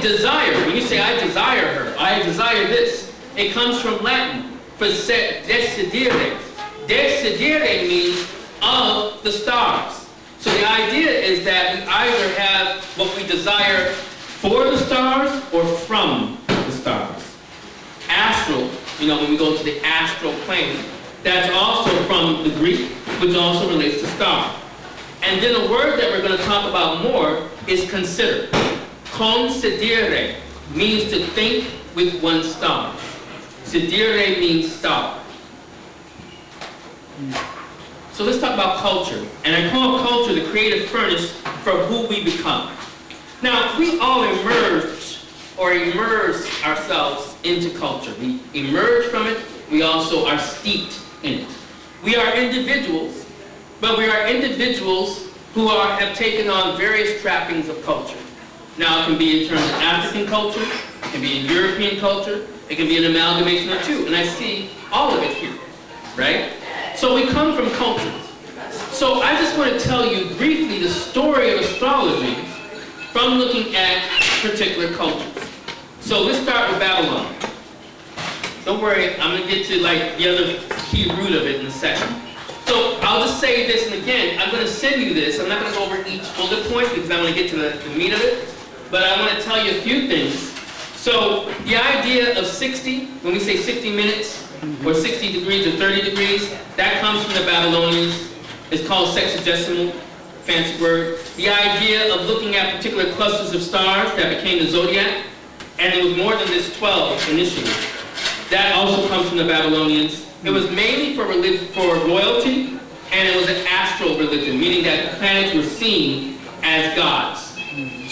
desire, when you say I desire her, I desire this, it comes from Latin, for desidere. Desidere means of the stars. So the idea is that we either have what we desire for the stars or from the stars. Astral, when we go to the astral plane, that's also from the Greek, which also relates to star. And then a word that we're going to talk about more is consider. Considere means to think with one's star. Sidere means star. So let's talk about culture. And I call culture the creative furnace for who we become. Now, we all immerse ourselves into culture. We emerge from it. We also are steeped in it. We are individuals, but we are individuals who have taken on various trappings of culture. Now, it can be in terms of African culture, it can be in European culture, it can be an amalgamation of two, and I see all of it here, right? So we come from culture. So I just want to tell you briefly the story of astrology from looking at particular cultures. So let's start with Babylon. Don't worry, I'm going to get to the other key root of it in a second. So I'll just say this, and again, I'm going to send you this. I'm not going to go over each bullet point because I want to get to the meat of it. But I want to tell you a few things. So the idea of 60, when we say 60 minutes, or 60 degrees or 30 degrees, that comes from the Babylonians. It's called sexagesimal, fancy word. The idea of looking at particular clusters of stars that became the zodiac, and it was more than this 12 initially. That also comes from the Babylonians. It was mainly for religion, for royalty, and it was an astral religion, meaning that the planets were seen as gods.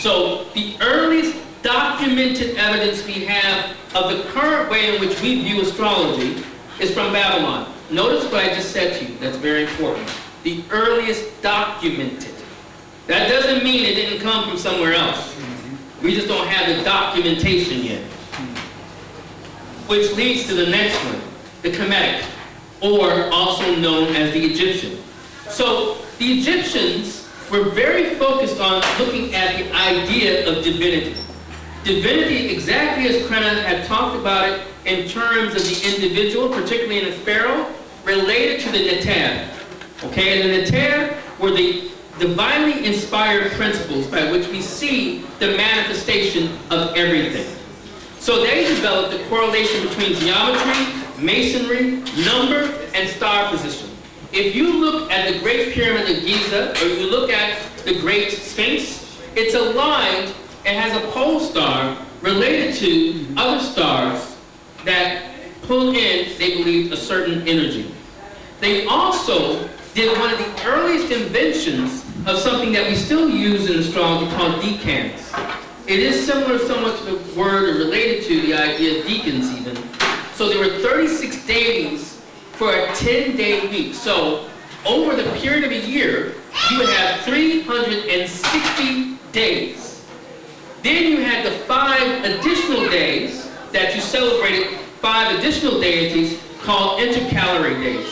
So the earliest documented evidence we have of the current way in which we view astrology is from Babylon. Notice what I just said to you. That's very important. The earliest documented. That doesn't mean it didn't come from somewhere else. We just don't have the documentation yet. Which leads to the next one, the Kemetic, or also known as the Egyptian. So the Egyptians were very focused on looking at the idea of divinity. Divinity, exactly as Krena had talked about it in terms of the individual, particularly in the pharaoh, related to the Neter. Okay, and the Neter were the divinely inspired principles by which we see the manifestation of everything. So they developed a correlation between geometry, masonry, number, and star position. If you look at the Great Pyramid of Giza, or you look at the Great Sphinx, it's aligned and has a pole star related to other stars that pull in, they believe, a certain energy. They also did one of the earliest inventions of something that we still use in astrology called decans. It is similar somewhat to the word, or related to the idea of deacons even. So there were 36 deities for a 10-day week. So over the period of a year, you would have 360 days. Then you had the 5 additional days that you celebrated 5 additional deities called intercalary days.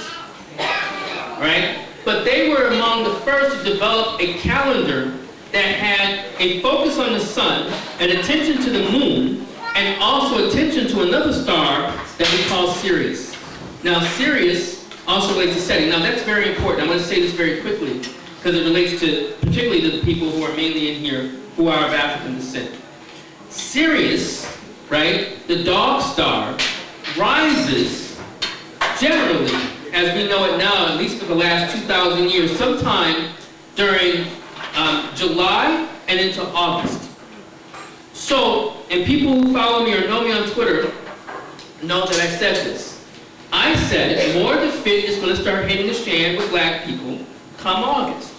Right? But they were among the first to develop a calendar that had a focus on the sun, an attention to the moon, and also attention to another star that we call Sirius. Now Sirius also relates to setting. Now that's very important. I'm going to say this very quickly because it relates to, particularly to the people who are mainly in here who are of African descent. Sirius, right, the dog star, rises generally, as we know it now, at least for the last 2,000 years, sometime during July and into August. So, and people who follow me or know me on Twitter know that I said this. I said more the fit is going to start hitting the fan with black people come August.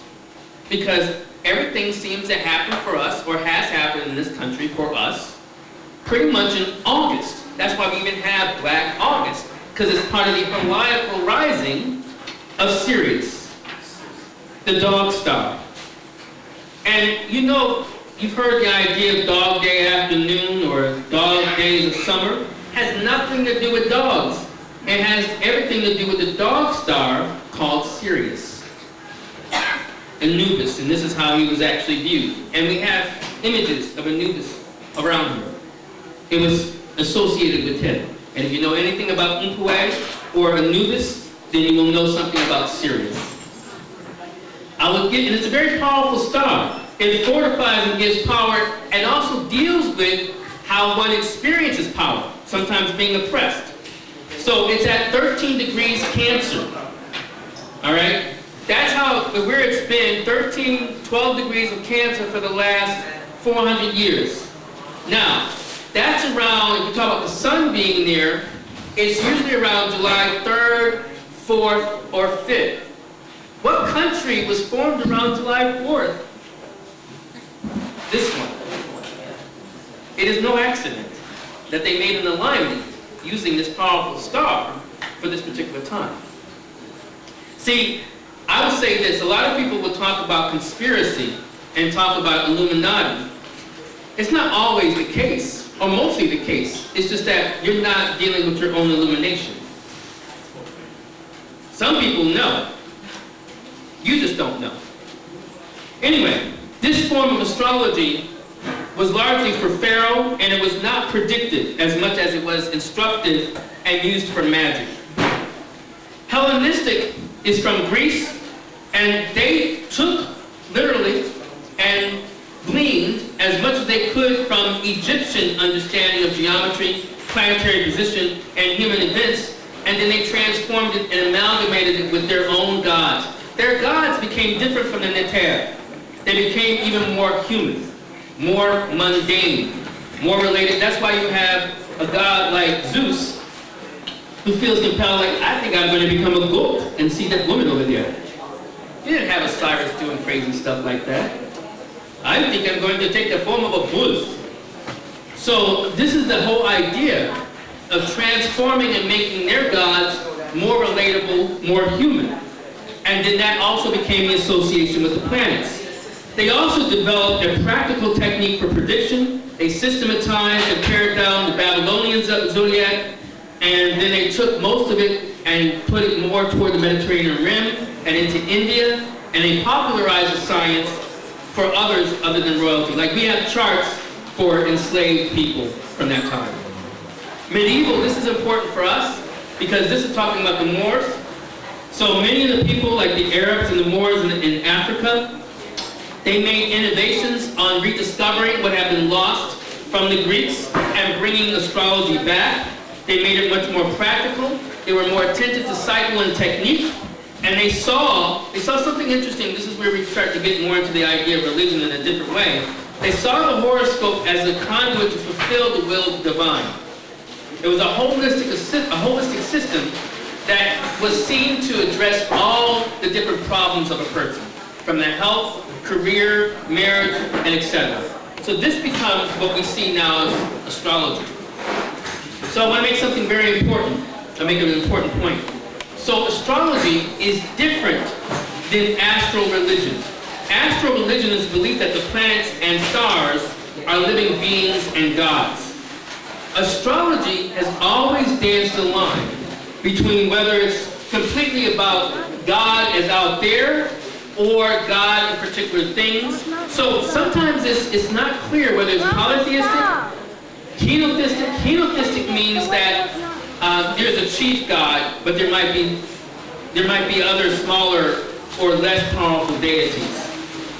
Because everything seems to happen for us, or has happened in this country for us, pretty much in August. That's why we even have Black August, because it's part of the heliacal rising of Sirius, the dog star. And you know, you've heard the idea of dog day afternoon or dog days of summer. Has nothing to do with dogs. It has everything to do with the dog star called Sirius, Anubis, and this is how he was actually viewed. And we have images of Anubis around here. It was associated with him. And if you know anything about Umpuag or Anubis, then you will know something about Sirius. And it's a very powerful star. It fortifies and gives power, and also deals with how one experiences power, sometimes being oppressed. So it's at 13 degrees Cancer. All right? That's where it's been, 12 degrees of Cancer for the last 400 years. Now, that's around, if you talk about the sun being there, it's usually around July 3rd, 4th, or 5th. What country was formed around July 4th? This one. It is no accident that they made an alignment using this powerful star for this particular time. See, I would say this, a lot of people will talk about conspiracy and talk about Illuminati. It's not always the case, or mostly the case. It's just that you're not dealing with your own illumination. Some people know. You just don't know. Anyway, this form of astrology was largely for Pharaoh, and it was not predictive as much as it was instructive and used for magic. Hellenistic is from Greece, and they took, literally, and gleaned as much as they could from Egyptian understanding of geometry, planetary position, and human events, and then they transformed it and amalgamated it with their own gods. Their gods became different from the Neter. They became even more human, more mundane, more related. That's why you have a god like Zeus, who feels compelled, like, I think I'm going to become a goat and see that woman over there. You didn't have Osiris doing crazy stuff like that. I think I'm going to take the form of a bull. So this is the whole idea of transforming and making their gods more relatable, more human. And then that also became the association with the planets. They also developed a practical technique for prediction. They systematized and pared down the Babylonian zodiac, and then they took most of it and put it more toward the Mediterranean rim and into India, and they popularized the science for others other than royalty. Like we have charts for enslaved people from that time. Medieval, this is important for us because this is talking about the Moors. So many of the people, like the Arabs and the Moors in Africa, they made innovations on rediscovering what had been lost from the Greeks and bringing astrology back. They made it much more practical. They were more attentive to cycle and technique. And they saw something interesting. This is where we start to get more into the idea of religion in a different way. They saw the horoscope as a conduit to fulfill the will of the divine. It was a holistic system that was seen to address all the different problems of a person, from their health, career, marriage, and etc. So this becomes what we see now as astrology. So I want to make something very important. I'll make an important point. So astrology is different than astral religion. Astral religion is the belief that the planets and stars are living beings and gods. Astrology has always danced a line between whether it's completely about God as out there or God in particular things. So sometimes it's not clear whether it's polytheistic, henotheistic. Henotheistic means that there's a chief god, but there might be other smaller or less powerful deities.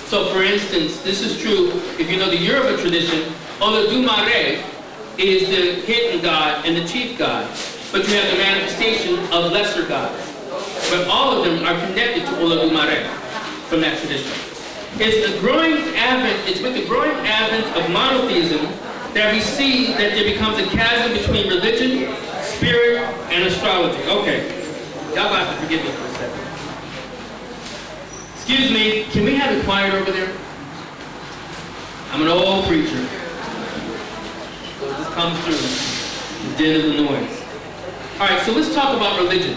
So for instance, this is true if you know the Yoruba tradition. Olodumare is the hidden god and the chief god, but you have the manifestation of lesser gods. But all of them are connected to Olodumare from that tradition. It's with the growing advent of monotheism that we see that there becomes a chasm between religion, spirit, and astrology. Okay, y'all gonna have to forgive me for a second. Excuse me, can we have it quiet over there? I'm an old preacher. So this comes through the din of the noise. All right, so let's talk about religion.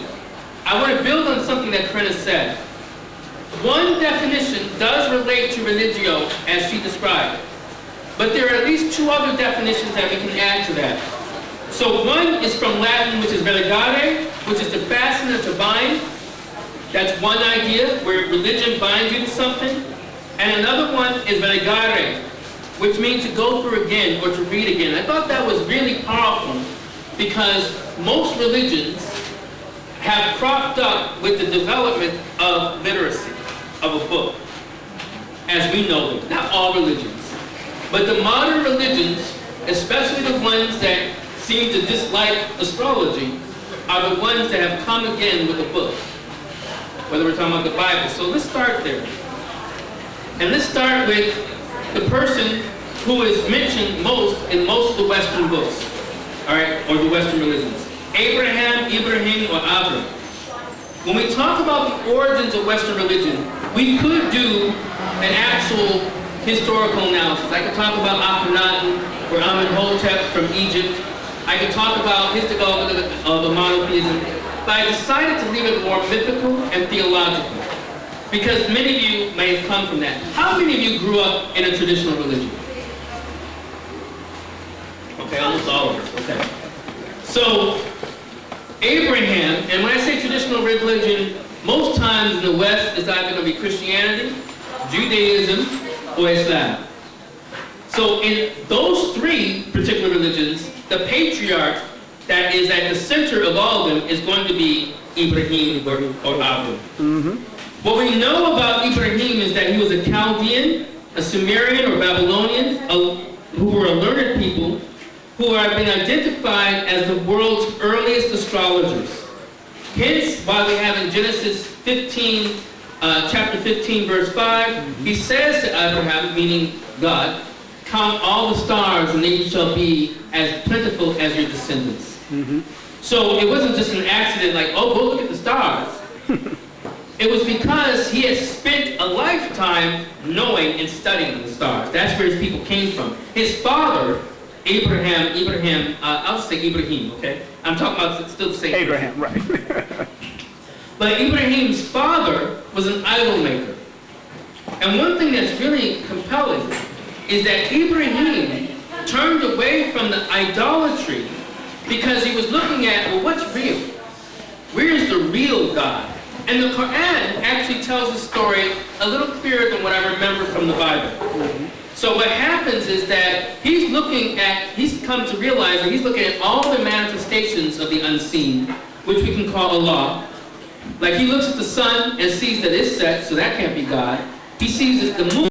I want to build on something that Krena said. One definition does relate to religio as she described, but there are at least two other definitions that we can add to that. So one is from Latin, which is religare, which is to fasten or to bind. That's one idea, where religion binds you to something. And another one is religare, which means to go through again or to read again. I thought that was really powerful because most religions have cropped up with the development of literacy, of a book, as we know them. Not all religions. But the modern religions, especially the ones that seem to dislike astrology, are the ones that have come again with a book, whether we're talking about the Bible. So let's start there. And let's start with the person who is mentioned most in most of the Western books, all right, or the Western religions. Abraham, Ibrahim, or Abram. When we talk about the origins of Western religion, we could do an actual historical analysis. I could talk about Akhenaten or Amenhotep from Egypt. I could talk about his development of the monotheism, but I decided to leave it more mythical and theological, because many of you may have come from that. How many of you grew up in a traditional religion? Okay, almost all of us, okay. So, Abraham, and when I say traditional religion, most times in the West, it's either going to be Christianity, Judaism, or Islam. So in those three particular religions, the patriarch that is at the center of all of them is going to be Ibrahim or Abram. What we know about Ibrahim is that he was a Chaldean, a Sumerian or Babylonian, who were a learned people who have been identified as the world's earliest astrologers. Hence, why we have in Genesis 15, chapter 15, verse 5, he says to Abraham, meaning God, count all the stars and they shall be as plentiful as your descendants. So it wasn't just an accident like, oh, go look at the stars. It was because he had spent a lifetime knowing and studying the stars. That's where his people came from. His father, Abraham, I'll just say Ibrahim, okay? I'm talking about still the same Abraham, right. But Ibrahim's father was an idol maker. And one thing that's really compelling is that Ibrahim turned away from the idolatry because he was looking at, well, what's real? Where is the real God? And the Quran actually tells the story a little clearer than what I remember from the Bible. So what happens is that he's come to realize that he's looking at all the manifestations of the unseen, which we can call Allah. Like he looks at the sun and sees that it's set, so that can't be God. He sees that the moon